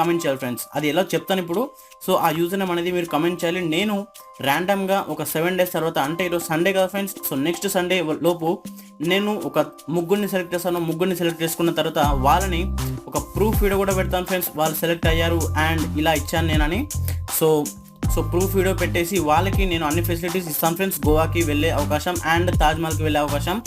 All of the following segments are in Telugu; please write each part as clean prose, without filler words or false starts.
కమెంట్ చేయాలి ఫ్రెండ్స్. అది ఎలా చెప్తాను ఇప్పుడు. సో ఆ యూజర్ నేమ్ అనేది మీరు కమెంట్ చేయాలి. నేను ర్యాండమ్గా ఒక 7 days తర్వాత, అంటే ఈరోజు సండే కదా ఫ్రెండ్స్, సో నెక్స్ట్ సండే లోపు నేను ఒక ముగ్గురిని సెలెక్ట్ చేస్తాను. ముగ్గురిని సెలెక్ట్ చేసుకున్న తర్వాత వాళ్ళని ఒక ప్రూఫ్ వీడియో కూడా పెడతాను ఫ్రెండ్స్, వాళ్ళు సెలెక్ట్ అయ్యారు అండ్ ఇలా ఇచ్చాను నేనని. సో ప్రూఫ్ వీడియో పెట్టేసి వాళ్ళకి నేను అన్ని ఫెసిలిటీస్ ఇస్తాను ఫ్రెండ్స్. గోవాకి వెళ్ళే అవకాశం అండ్ తాజ్మహల్కి వెళ్ళే అవకాశం.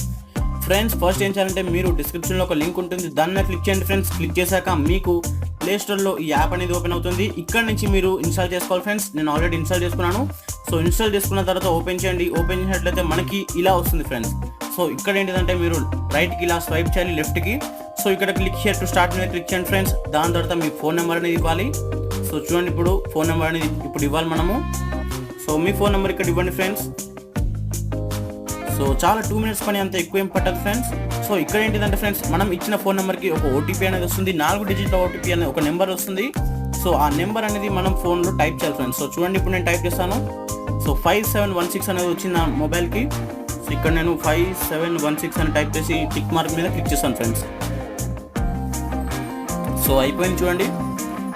ఫ్రెండ్స్ ఫస్ట్ ఏం చేయాలంటే మీరు డిస్క్రిప్షన్లో ఒక లింక్ ఉంటుంది, దాన్ని క్లిక్ చేయండి ఫ్రెండ్స్. క్లిక్ చేశాక మీకు ప్లే స్టోర్లో ఈ యాప్ అనేది ఓపెన్ అవుతుంది. ఇక్కడ నుంచి మీరు ఇన్స్టాల్ చేసుకోవాలి ఫ్రెండ్స్. నేను ఆల్రెడీ ఇన్స్టాల్ చేసుకున్నాను. సో ఇన్స్టాల్ చేసుకున్న తర్వాత ఓపెన్ చేయండి. ఓపెన్ చేసినట్లయితే మనకి ఇలా వస్తుంది ఫ్రెండ్స్. సో ఇక్కడ ఏంటిదంటే మీరు రైట్కి ఇలా స్వైప్ చేయాలి, లెఫ్ట్కి. సో ఇక్కడ క్లిక్ హియర్ టు స్టార్ట్ మీద క్లిక్ చేయండి ఫ్రెండ్స్. దాని తర్వాత మీ ఫోన్ నెంబర్ అనేది ఇవ్వాలి. సో చూడండి, ఇప్పుడు ఫోన్ నెంబర్ అనేది ఇప్పుడు ఇవ్వాలి మనము. సో మీ ఫోన్ నెంబర్ ఇక్కడ ఇవ్వండి ఫ్రెండ్స్. సో చాలా 2 minutes పని, అంత ఎక్కువ ఏం పట్టదు ఫ్రెండ్స్. సో ఇక్కడ ఏంటిదంటే ఫ్రెండ్స్, మనం ఇచ్చిన ఫోన్ నెంబర్కి ఒక ఓటీపీ అనేది వస్తుంది. 4 digit ఓటీపీ అనే ఒక నెంబర్ వస్తుంది. సో ఆ నెంబర్ అనేది మనం ఫోన్లో టైప్ చేయాలి ఫ్రెండ్స్. సో చూడండి, ఇప్పుడు నేను టైప్ చేస్తాను. సో 5716 అనేది వచ్చింది నా మొబైల్కి. సో ఇక్కడ నేను 5716 అని టైప్ చేసి టిక్ మార్క్ మీద క్లిక్ చేస్తాను ఫ్రెండ్స్. సో అయిపోయింది చూడండి.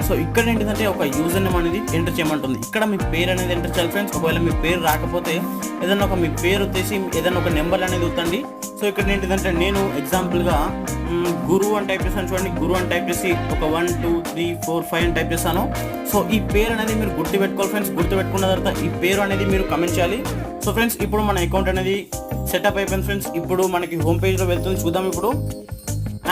సో ఇక్కడ ఏంటిదంటే ఒక యూజర్ నేమ్ అనేది ఎంటర్ చేయమంటుంది. ఇక్కడ మీ పేరు అనేది ఎంటర్ చేయాలి ఫ్రెండ్స్. ఒకవేళ మీ పేరు రాకపోతే ఏదైనా ఒక మీ పేరు వచ్చేసి ఏదైనా ఒక నెంబర్ అనేది వద్దండి. సో ఇక్కడ ఏంటిదంటే నేను ఎగ్జాంపుల్గా గురు అని టైప్ చేస్తాను. చూడండి, గురు అని టైప్ చేసి ఒక 1 2 3 4 5 అని టైప్ చేస్తాను. సో ఈ పేరు అనేది మీరు గుర్తుపెట్టుకోవాలి ఫ్రెండ్స్. గుర్తుపెట్టుకున్న తర్వాత ఈ పేరు అనేది మీరు కమెంట్ చేయాలి. సో ఫ్రెండ్స్ ఇప్పుడు మన అకౌంట్ అనేది సెటప్ అయిపోయింది ఫ్రెండ్స్. ఇప్పుడు మనకి హోమ్ పేజ్లో వెళ్తుంది, చూద్దాం ఇప్పుడు.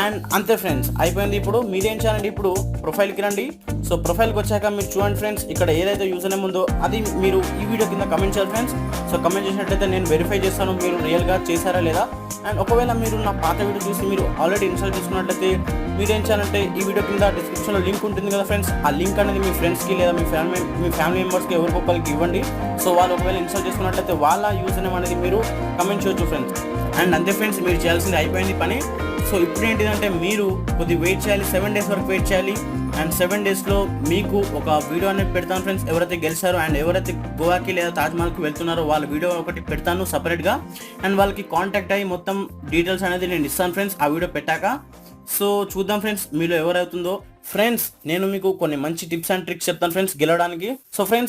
అండ్ అంతే ఫ్రెండ్స్, అయిపోయింది. ఇప్పుడు మీరేం చేయాలండి, ఇప్పుడు ప్రొఫైల్కి రండి. సో ప్రొఫైల్కి వచ్చాక మీరు చూడండి ఫ్రెండ్స్, ఇక్కడ ఏదైతే యూజర్ నేమ్ ఉందో అది మీరు ఈ వీడియో కింద కమెంట్ చేయాలి ఫ్రెండ్స్. సో కమెంట్ చేసినట్లయితే నేను వెరిఫై చేస్తాను మీరు రియల్గా చేశారా లేదా. అండ్ ఒకవేళ మీరు నా పాత వీడియో చూసి మీరు ఆల్రెడీ ఇన్స్టాల్ చేసుకున్నట్లయితే మీరేం చేయాలంటే ఈ వీడియో కింద డిస్క్రిప్షన్లో లింక్ ఉంటుంది కదా ఫ్రెండ్స్, ఆ లింక్ అనేది మీ ఫ్రెండ్స్కి లేదా మీ ఫ్యామిలీ మెంబర్స్కి ఎవరికొకరికి ఇవ్వండి. సో వాళ్ళు ఒకవేళ ఇన్స్టాల్ చేసుకున్నట్లయితే వాళ్ళ యూజర్ నేమ్ అనేది మీరు కమెంట్ చేయొచ్చు ఫ్రెండ్స్. అండ్ అంతే ఫ్రెండ్స్, మీరు చేయాల్సింది అయిపోయింది పని. సో ఇప్పుడు ఏంటిదంటే మీరు కొద్దిగా వెయిట్ చేయాలి, 7 days వరకు వెయిట్ చేయాలి. అండ్ 7 daysలో మీకు ఒక వీడియో అనేది పెడతాను ఫ్రెండ్స్. ఎవరైతే గెలిచారో అండ్ ఎవరైతే గోవాకి లేదా తాజ్మహల్కి వెళ్తున్నారో వాళ్ళ వీడియో ఒకటి పెడతాను సపరేట్గా. అండ్ వాళ్ళకి కాంటాక్ట్ అయ్యి మొత్తం డీటెయిల్స్ అనేది నేను ఇస్తాను ఫ్రెండ్స్ ఆ వీడియో పెట్టాక. సో చూద్దాం ఫ్రెండ్స్ మీలో ఎవరైతుందో. ఫ్రెండ్స్ నేను మీకు కొన్ని మంచి టిప్స్ అండ్ ట్రిక్స్ చెప్తాను ఫ్రెండ్స్ గెలవడానికి. So friends